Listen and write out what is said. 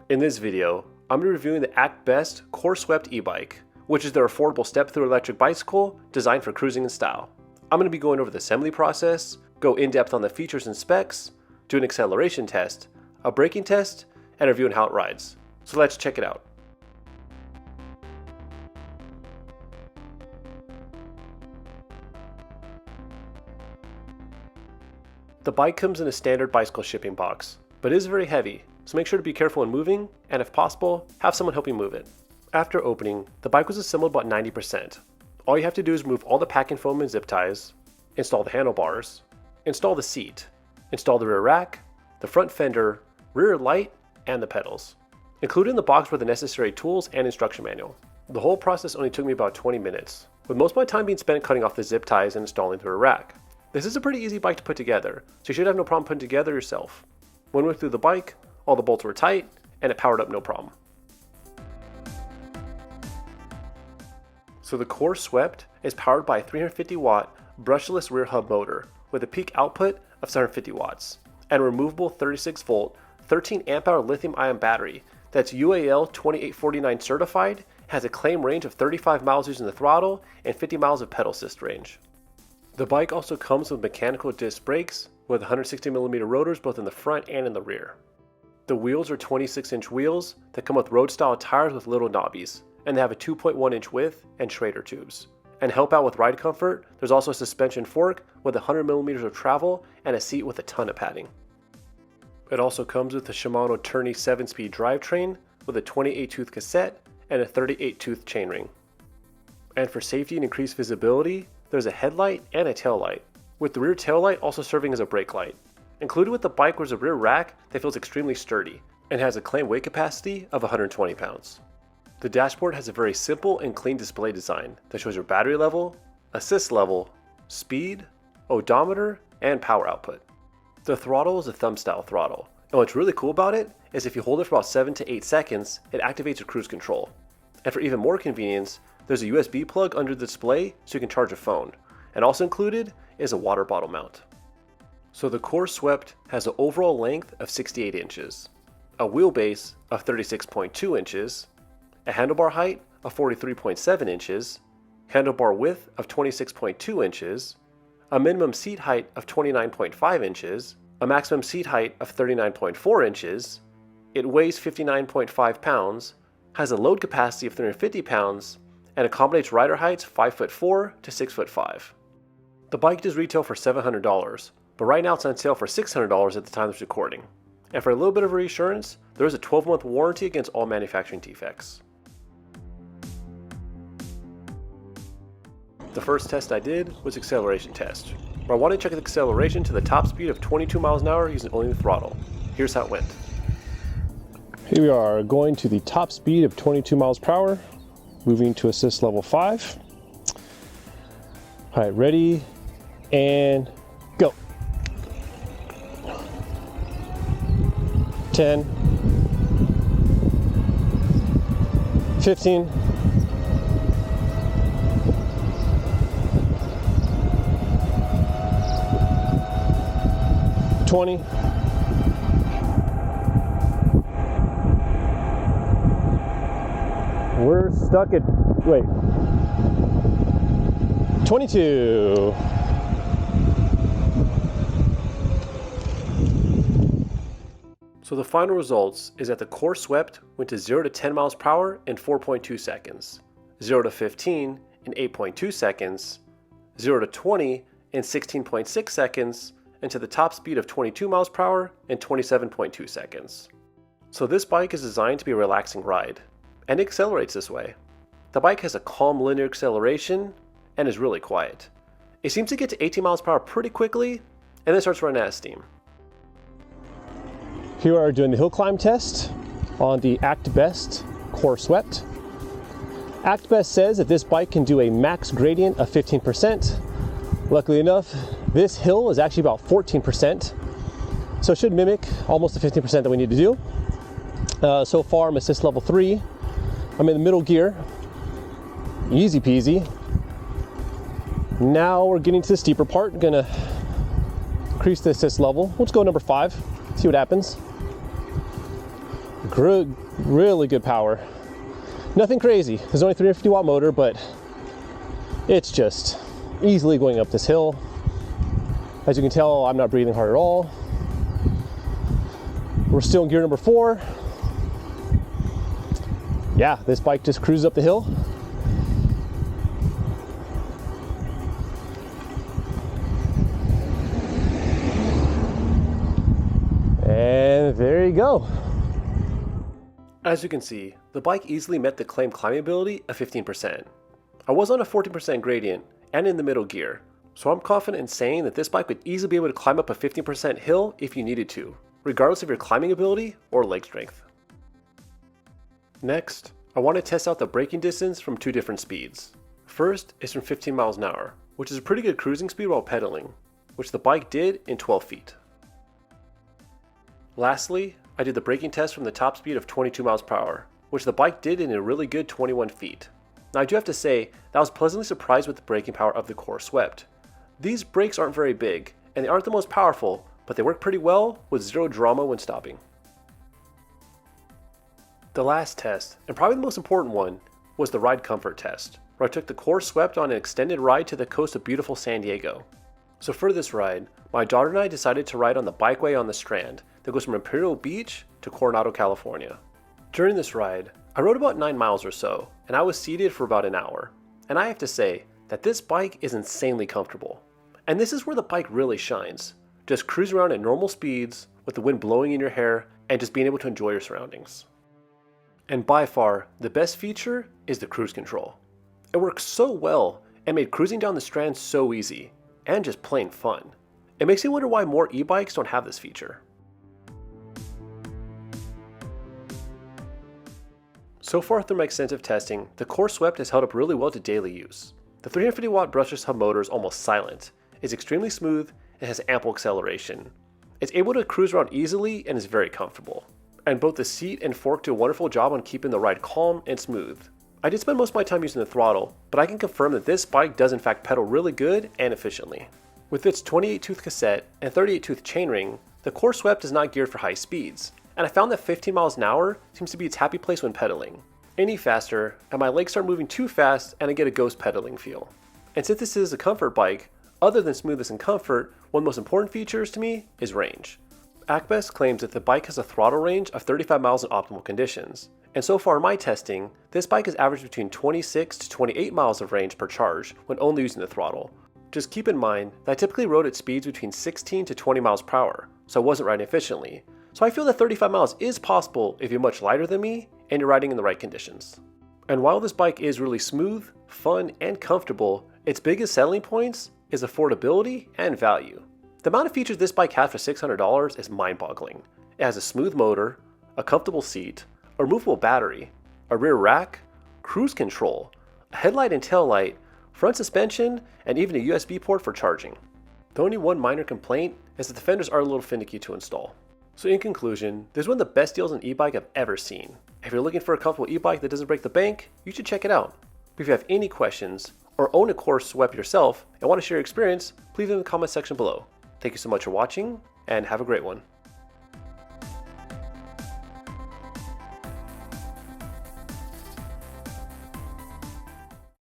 In this video, I'm going to be reviewing the ActBest Core Swept e-bike, which is their affordable step-through electric bicycle designed for cruising in style. I'm going to be going over the assembly process, go in-depth on the features and specs, do an acceleration test, a braking test, and reviewing how it rides. So let's check it out. The bike comes in a standard bicycle shipping box, but it is very heavy, so make sure to be careful when moving, and if possible, have someone help you move it. After opening, the bike was assembled about 90%. All you have to do is remove all the packing foam and zip ties, install the handlebars, install the seat, install the rear rack, the front fender, rear light, and the pedals. Included in the box were the necessary tools and instruction manual. The whole process only took me about 20 minutes, with most of my time being spent cutting off the zip ties and installing the rear rack. This is a pretty easy bike to put together, so you should have no problem putting it together yourself. When we went through the bike, all the bolts were tight, and it powered up no problem. So the Core Swept is powered by a 350 watt brushless rear hub motor with a peak output of 750 watts and a removable 36 volt 13 amp hour lithium ion battery that's UAL 2849 certified, has a claim range of 35 miles using the throttle and 50 miles of pedal assist range. The bike also comes with mechanical disc brakes with 160mm rotors both in the front and in the rear. The wheels are 26-inch wheels that come with road-style tires with little knobbies, and they have a 2.1-inch width and Schrader tubes. And to help out with ride comfort, there's also a suspension fork with 100mm of travel and a seat with a ton of padding. It also comes with a Shimano Tourney 7-speed drivetrain with a 28-tooth cassette and a 38-tooth chainring. And for safety and increased visibility, there's a headlight and a tail light, with the rear tail light also serving as a brake light. Included with the bike was a rear rack that feels extremely sturdy and has a claimed weight capacity of 120 pounds. The dashboard has a very simple and clean display design that shows your battery level, assist level, speed, odometer, and power output. The throttle is a thumb style throttle, and what's really cool about it is if you hold it for about 7 to 8 seconds, it activates your cruise control. And for even more convenience, there's a USB plug under the display so you can charge a phone, and also included is a water bottle mount. So the Core Swept has an overall length of 68 inches, a wheelbase of 36.2 inches, a handlebar height of 43.7 inches, handlebar width of 26.2 inches, a minimum seat height of 29.5 inches, a maximum seat height of 39.4 inches, it weighs 59.5 pounds, has a load capacity of 350 pounds, and accommodates rider heights 5'4" to 6'5". The bike does retail for $700, but right now it's on sale for $600 at the time of this recording. And for a little bit of reassurance, there is a 12-month warranty against all manufacturing defects. The first test I did was acceleration test, where I wanted to check the acceleration to the top speed of 22 miles an hour using only the throttle. Here's how it went. Here we are going to the top speed of 22 miles per hour, moving to assist level 5. All right, ready, and go. 10, 15, 20, 22. So the final results is that the Core Swept went to 0 to 10 miles per hour in 4.2 seconds, 0 to 15 in 8.2 seconds, 0 to 20 in 16.6 seconds, and to the top speed of 22 miles per hour in 27.2 seconds. So this bike is designed to be a relaxing ride, and it accelerates this way. The bike has a calm linear acceleration and is really quiet. It seems to get to 18 miles per hour pretty quickly and then starts running out of steam. Here we are doing the Hillclimb Test on the ActBest Core Swept. ActBest says that this bike can do a max gradient of 15%. Luckily enough, this hill is actually about 14%, so it should mimic almost the 15% that we need to do. So far I'm assist level 3. I'm in the middle gear, easy peasy. Now we're getting to the steeper part. Gonna increase the assist level. Let's go number 5, see what happens. Really good power. Nothing crazy. There's only 350 watt motor, but it's just easily going up this hill. As you can tell, I'm not breathing hard at all. We're still in gear number 4. Yeah, this bike just cruises up the hill. And there you go. As you can see, the bike easily met the claimed climbing ability of 15%. I was on a 14% gradient and in the middle gear, so I'm confident in saying that this bike would easily be able to climb up a 15% hill if you needed to, regardless of your climbing ability or leg strength. Next, I want to test out the braking distance from 2 different speeds. First is from 15 miles an hour, which is a pretty good cruising speed while pedaling, which the bike did in 12 feet. Lastly, I did the braking test from the top speed of 22 miles per hour, which the bike did in a really good 21 feet. Now I do have to say that I was pleasantly surprised with the braking power of the Core Swept. These brakes aren't very big, and they aren't the most powerful, but they work pretty well with zero drama when stopping. The last test, and probably the most important one, was the ride comfort test, where I took the Core Swept on an extended ride to the coast of beautiful San Diego. So for this ride, my daughter and I decided to ride on the bikeway on the Strand that goes from Imperial Beach to Coronado, California. During this ride, I rode about 9 miles or so, and I was seated for about an hour. And I have to say that this bike is insanely comfortable. And this is where the bike really shines. Just cruise around at normal speeds with the wind blowing in your hair and just being able to enjoy your surroundings. And by far, the best feature is the cruise control. It works so well and made cruising down the Strand so easy, and just plain fun. It makes me wonder why more e-bikes don't have this feature. So far through my extensive testing, the Core Swept has held up really well to daily use. The 350 watt brushless hub motor is almost silent, is extremely smooth, and has ample acceleration. It's able to cruise around easily and is very comfortable. And both the seat and fork do a wonderful job on keeping the ride calm and smooth. I did spend most of my time using the throttle, but I can confirm that this bike does in fact pedal really good and efficiently. With its 28 tooth cassette and 38 tooth chainring, the Core Swept is not geared for high speeds, and I found that 15 miles an hour seems to be its happy place when pedaling. Any faster, and my legs start moving too fast and I get a ghost pedaling feel. And since this is a comfort bike, other than smoothness and comfort, one of the most important features to me is range. ActBest claims that the bike has a throttle range of 35 miles in optimal conditions, and so far in my testing, this bike has averaged between 26 to 28 miles of range per charge when only using the throttle. Just keep in mind that I typically rode at speeds between 16 to 20 miles per hour, so I wasn't riding efficiently. So I feel that 35 miles is possible if you're much lighter than me and you're riding in the right conditions. And while this bike is really smooth, fun, and comfortable, its biggest selling points is affordability and value. The amount of features this bike has for $600 is mind-boggling. It has a smooth motor, a comfortable seat, a removable battery, a rear rack, cruise control, a headlight and tail light, front suspension, and even a USB port for charging. The only one minor complaint is that the fenders are a little finicky to install. So in conclusion, this is one of the best deals on e-bike I've ever seen. If you're looking for a comfortable e-bike that doesn't break the bank, you should check it out. But if you have any questions, or own a Core Swept yourself and want to share your experience, please leave in the comment section below. Thank you so much for watching, and have a great one.